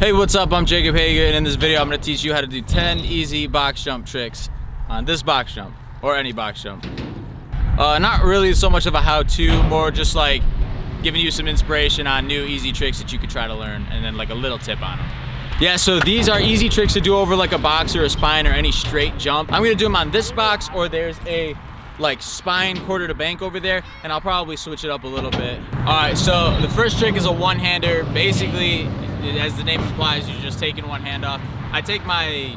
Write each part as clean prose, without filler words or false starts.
Hey, what's up? I'm Jacob Hager, and in this video I'm going to teach you how to do 10 easy box jump tricks on this box jump, or any box jump. Not really so much of a how-to, more just like giving you some inspiration on new easy tricks that you could try to learn, and then like a little tip on them. Yeah, so these are easy tricks to do over like a box or a spine or any straight jump. I'm going to do them on this box, or there's a like spine quarter to bank over there, and I'll probably switch it up a little bit. Alright, so the first trick is a one-hander. Basically, as the name implies, you're just taking one hand off. I take my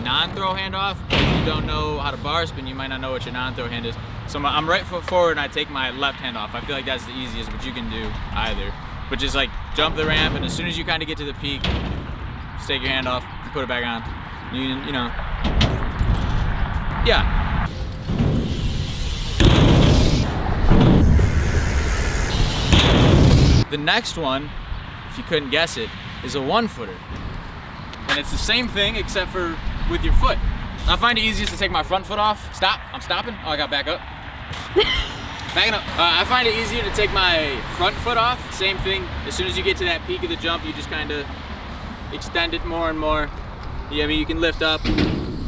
non-throw hand off. If you don't know how to bar spin, you might not know what your non-throw hand is. So I'm right foot forward and I take my left hand off. I feel like that's the easiest, but you can do either. But just like jump the ramp, and as soon as you kind of get to the peak, just take your hand off, put it back on. You know, yeah. The next one, if you couldn't guess it, is a one-footer. And it's the same thing except for with your foot. I find it easiest to take my front foot off. Stop, I'm stopping. Oh, I got back up. Backing up. I find it easier to take my front foot off. Same thing, as soon as you get to that peak of the jump, you just kind of extend it more and more. Yeah, I mean, you can lift up.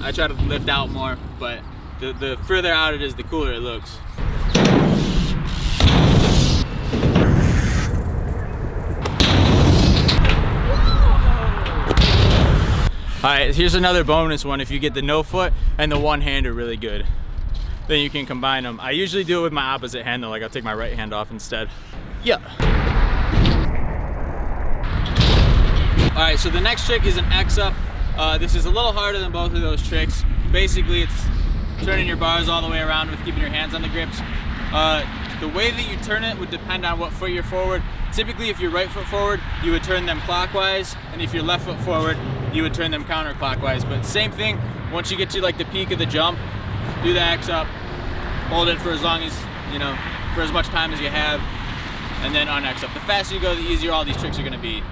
I try to lift out more, but the further out it is, the cooler it looks. Alright, here's another bonus one. If you get the no foot and the one hander really good, then you can combine them. I usually do it with my opposite hand though, like I'll take my right hand off instead. Yeah. Alright, so the next trick is an X up. This is a little harder than both of those tricks. Basically, it's turning your bars all the way around with keeping your hands on the grips. The way that you turn it would depend on what foot you're forward. Typically, if you're right foot forward, you would turn them clockwise, and if you're left foot forward, you would turn them counterclockwise. But same thing, once you get to like the peak of the jump, do the X up, hold it for as long as, you know, for as much time as you have, and then on X up. The faster you go, the easier all these tricks are gonna be.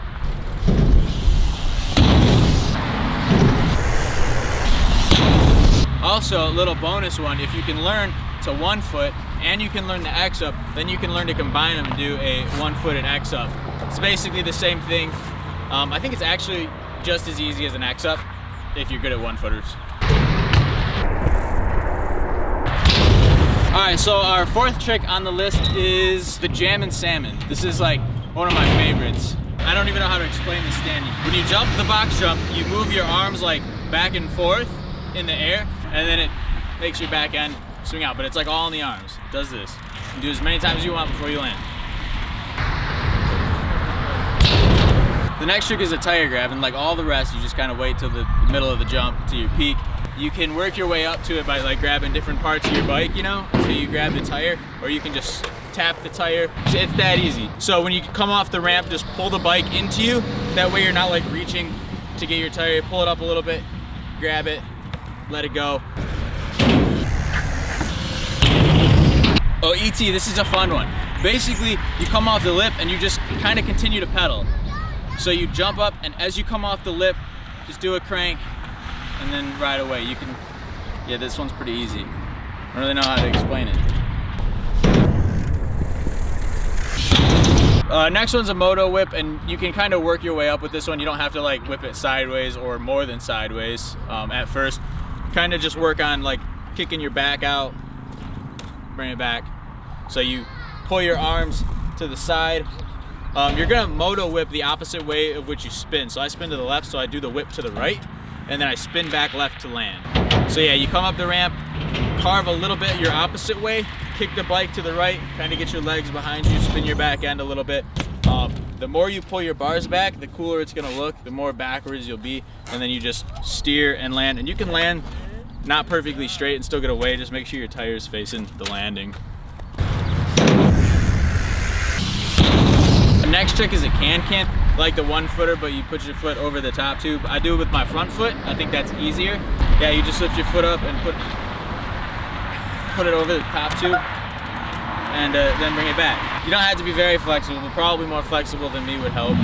Also, a little bonus one, if you can learn to one foot and you can learn the X up, then you can learn to combine them and do a one-footed X up. It's basically the same thing. I think it's actually just as easy as an X up if you're good at one-footers. Alright, so our fourth trick on the list is the jammin' salmon. This is like one of my favorites. I don't even know how to explain this standing. When you jump the box jump, you move your arms like back and forth in the air, and then it makes your back end swing out, but it's like all in the arms. It does this. You can do as many times as you want before you land. The next trick is a tire grab, and like all the rest, you just kind of wait till the middle of the jump to your peak. You can work your way up to it by like grabbing different parts of your bike, you know, until you grab the tire, or you can just tap the tire. It's that easy. So when you come off the ramp, just pull the bike into you. That way you're not like reaching to get your tire. Pull it up a little bit, grab it, let it go. Oh, ET, this is a fun one. Basically, you come off the lip and you just kind of continue to pedal. So you jump up, and as you come off the lip, just do a crank and then ride away. You can, yeah, this one's pretty easy. I don't really know how to explain it. Next one's a Moto whip, and you can kind of work your way up with this one. You don't have to like whip it sideways or more than sideways at first. Kind of just work on like kicking your back out, bring it back. So you pull your arms to the side. You're gonna Moto whip the opposite way of which you spin. So I spin to the left, so I do the whip to the right, and then I spin back left to land. So yeah, you come up the ramp, carve a little bit your opposite way, kick the bike to the right, kind of get your legs behind you, spin your back end a little bit. The more you pull your bars back, the cooler it's gonna look, the more backwards you'll be, and then you just steer and land. And you can land not perfectly straight and still get away, just make sure your tire's facing the landing. The next trick is a can-can, like the one-footer, but you put your foot over the top tube. I do it with my front foot. I think that's easier. Yeah, you just lift your foot up and put it over the top tube, and then bring it back. You don't have to be very flexible, but probably more flexible than me would help.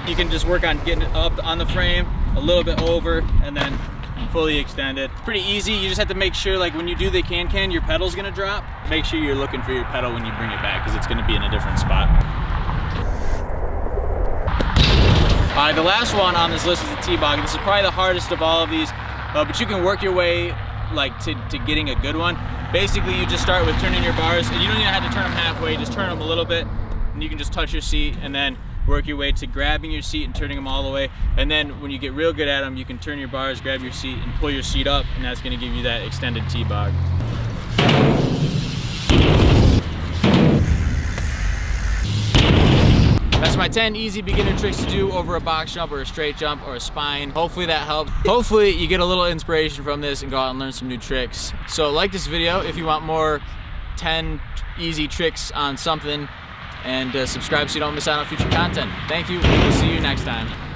You can just work on getting it up on the frame, a little bit over, and then fully extended. Pretty easy. You just have to make sure, like when you do the can-can, your pedal's gonna drop. Make sure you're looking for your pedal when you bring it back, because it's gonna be in a different spot. The last one on this list is the T-bog. This is probably the hardest of all of these, but you can work your way like to getting a good one. Basically, you just start with turning your bars, and you don't even have to turn them halfway, just turn them a little bit, and you can just touch your seat, and then work your way to grabbing your seat and turning them all the way. And then when you get real good at them, you can turn your bars, grab your seat, and pull your seat up, and that's gonna give you that extended T-bog. That's my 10 easy beginner tricks to do over a box jump or a straight jump or a spine. Hopefully that helped. Hopefully you get a little inspiration from this and go out and learn some new tricks. So like this video if you want more 10 easy tricks on something, and subscribe so you don't miss out on future content. Thank you. We'll see you next time.